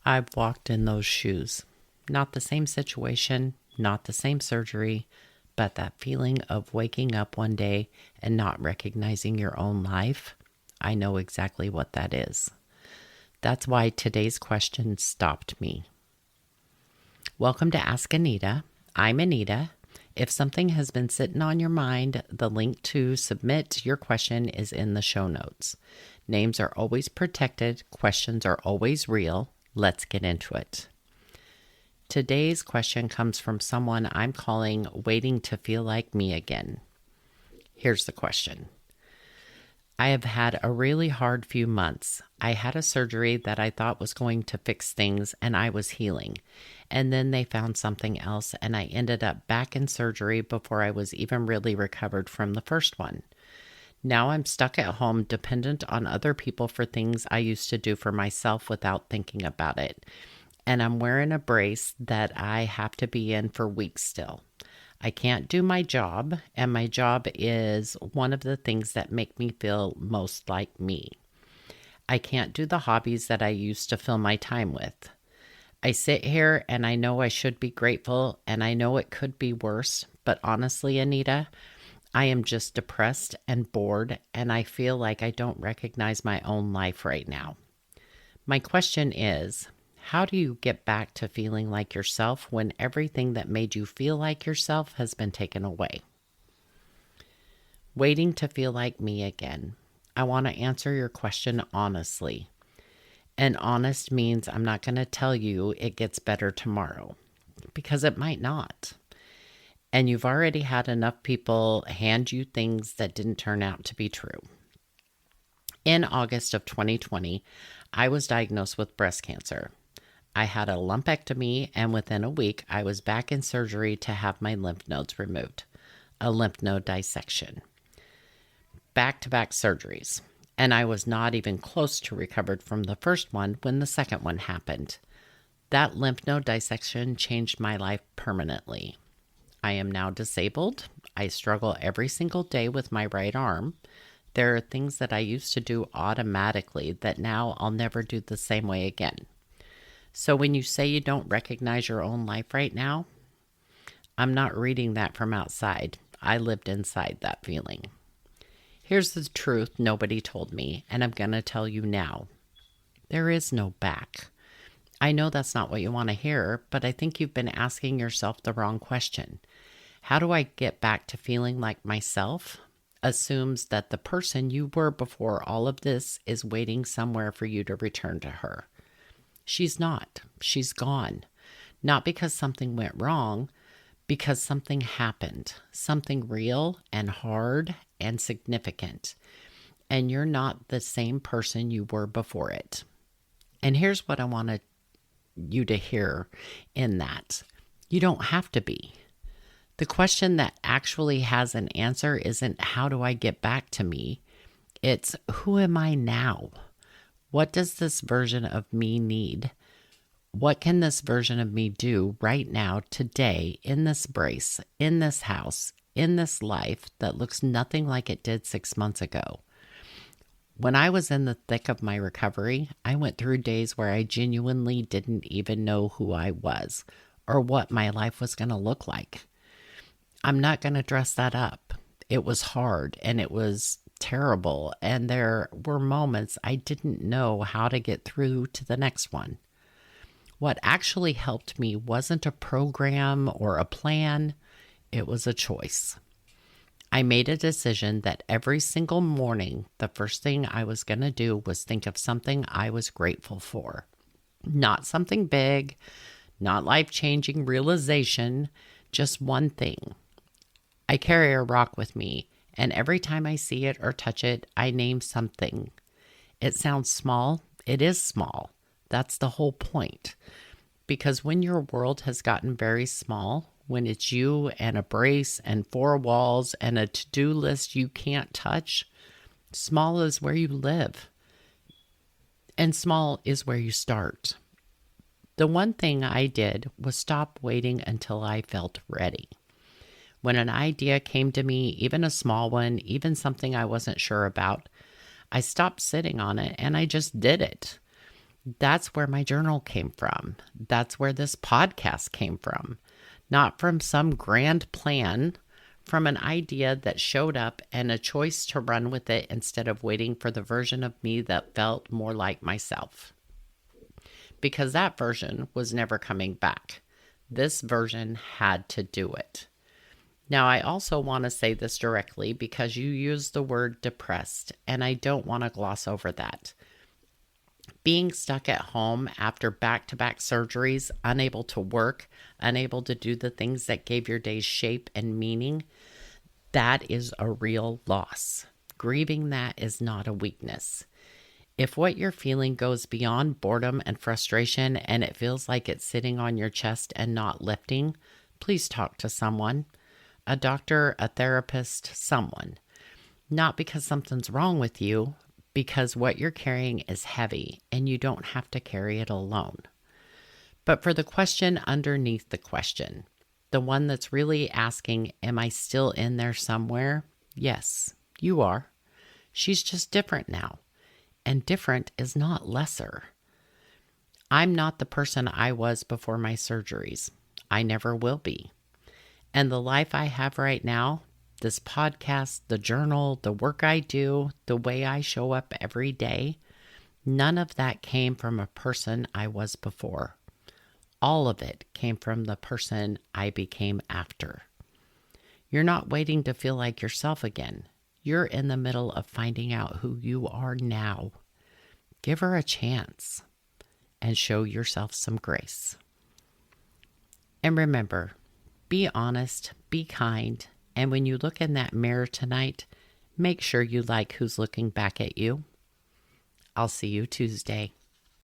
I've walked in those shoes. Not the same situation, not the same surgery, but that feeling of waking up one day and not recognizing your own life. I know exactly what that is. That's why today's question stopped me. Welcome to Ask Anita. I'm Anita. If something has been sitting on your mind, the link to submit your question is in the show notes. Names are always protected. Questions are always real. Let's get into it. Today's question comes from someone I'm calling Waiting to Feel Like Me Again. Here's the question. I have had a really hard few months. I had a surgery that I thought was going to fix things and I was healing. And then they found something else and I ended up back in surgery before I was even really recovered from the first one. Now I'm stuck at home dependent on other people for things I used to do for myself without thinking about it. And I'm wearing a brace that I have to be in for weeks still. I can't do my job, and my job is one of the things that make me feel most like me. I can't do the hobbies that I used to fill my time with. I sit here and I know I should be grateful, and I know it could be worse, but honestly, Anita, I am just depressed and bored, and I feel like I don't recognize my own life right now. My question is, how do you get back to feeling like yourself when everything that made you feel like yourself has been taken away? Waiting to feel like me again. I want to answer your question honestly. And honest means I'm not going to tell you it gets better tomorrow, because it might not. And you've already had enough people hand you things that didn't turn out to be true. In August of 2020, I was diagnosed with breast cancer. I had a lumpectomy, and within a week, I was back in surgery to have my lymph nodes removed, a lymph node dissection. Back-to-back surgeries, and I was not even close to recovered from the first one when the second one happened. That lymph node dissection changed my life permanently. I am now disabled. I struggle every single day with my right arm. There are things that I used to do automatically that now I'll never do the same way again. So when you say you don't recognize your own life right now, I'm not reading that from outside. I lived inside that feeling. Here's the truth nobody told me, and I'm going to tell you now. There is no back. I know that's not what you want to hear, but I think you've been asking yourself the wrong question. How do I get back to feeling like myself? Assumes that the person you were before all of this is waiting somewhere for you to return to her. She's not. She's gone. Not because something went wrong, because something happened. Something real and hard and significant. And you're not the same person you were before it. And here's what I want you to hear in that. You don't have to be. The question that actually has an answer isn't how do I get back to me? It's who am I now? What does this version of me need? What can this version of me do right now, today, in this brace, in this house, in this life that looks nothing like it did 6 months ago? When I was in the thick of my recovery, I went through days where I genuinely didn't even know who I was or what my life was going to look like. I'm not going to dress that up. It was hard and it was terrible, and there were moments I didn't know how to get through to the next one. What actually helped me wasn't a program or a plan, it was a choice. I made a decision that every single morning, the first thing I was going to do was think of something I was grateful for. Not something big, not life-changing realization, just one thing. I carry a rock with me, and every time I see it or touch it, I name something. It sounds small. It is small. That's the whole point. Because when your world has gotten very small, when it's you and a brace and 4 walls and a to-do list you can't touch, small is where you live. And small is where you start. The one thing I did was stop waiting until I felt ready. When an idea came to me, even a small one, even something I wasn't sure about, I stopped sitting on it and I just did it. That's where my journal came from. That's where this podcast came from. Not from some grand plan, from an idea that showed up and a choice to run with it instead of waiting for the version of me that felt more like myself. Because that version was never coming back. This version had to do it. Now, I also want to say this directly because you used the word depressed, and I don't want to gloss over that. Being stuck at home after back-to-back surgeries, unable to work, unable to do the things that gave your days shape and meaning, that is a real loss. Grieving that is not a weakness. If what you're feeling goes beyond boredom and frustration and it feels like it's sitting on your chest and not lifting, please talk to someone. A doctor, a therapist, someone. Not because something's wrong with you, because what you're carrying is heavy and you don't have to carry it alone. But for the question underneath the question, the one that's really asking, am I still in there somewhere? Yes, you are. She's just different now. And different is not lesser. I'm not the person I was before my surgeries. I never will be. And the life I have right now, this podcast, the journal, the work I do, the way I show up every day, none of that came from a person I was before. All of it came from the person I became after. You're not waiting to feel like yourself again. You're in the middle of finding out who you are now. Give her a chance and show yourself some grace. And remember, be honest, be kind, and when you look in that mirror tonight, make sure you like who's looking back at you. I'll see you Tuesday.